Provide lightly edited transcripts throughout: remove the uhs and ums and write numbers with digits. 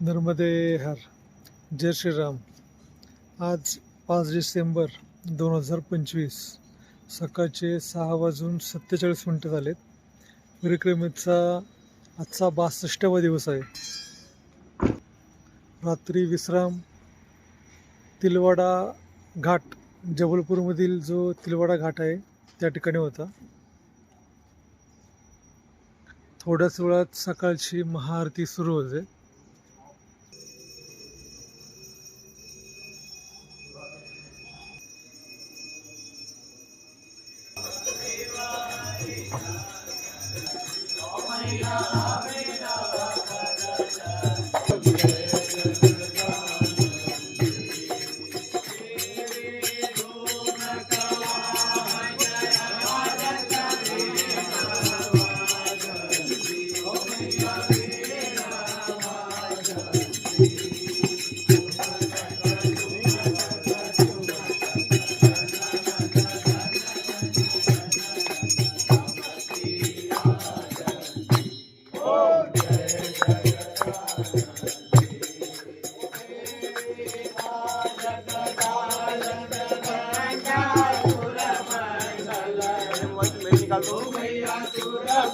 नर्मदे हर. जय श्रीराम. आज 5 डिसेंबर 2025 सकाळचे 6:47 झालेत. परिक्रमेचा आजचा 62वा दिवस आहे. रात्री विश्राम तिलवाडा घाट, जबलपूरमधील जो तिलवाडा घाट आहे त्या ठिकाणी होता. थोड्याच वेळात सकाळची महाआरती सुरू होते.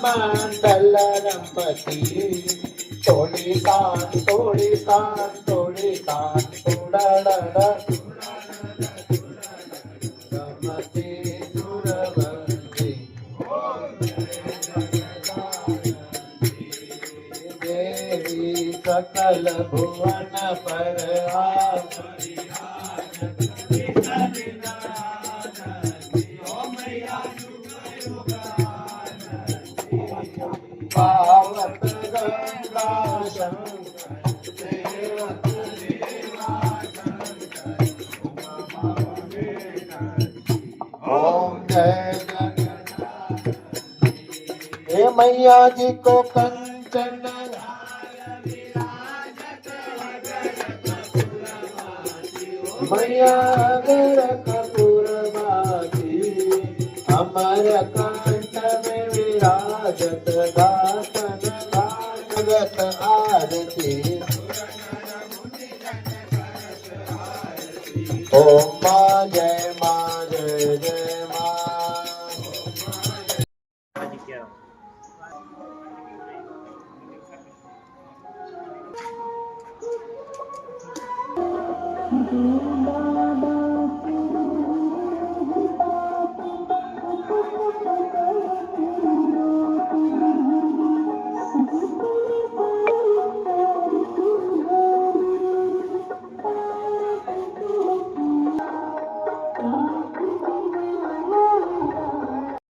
मंडल रंपति तोड़ी कान तोड़ी कान तोड़ी कान तोड़ा रमते सुरवंती देवी सकल भुवन पर पावत गंगा ओम जय जगन्नाथ. हे मैया जी को कंचन मैया अगर कपूरवासी अमर कंठ में विराजत दासन भागवत आरती. ओम मां जय मां जय जय मां.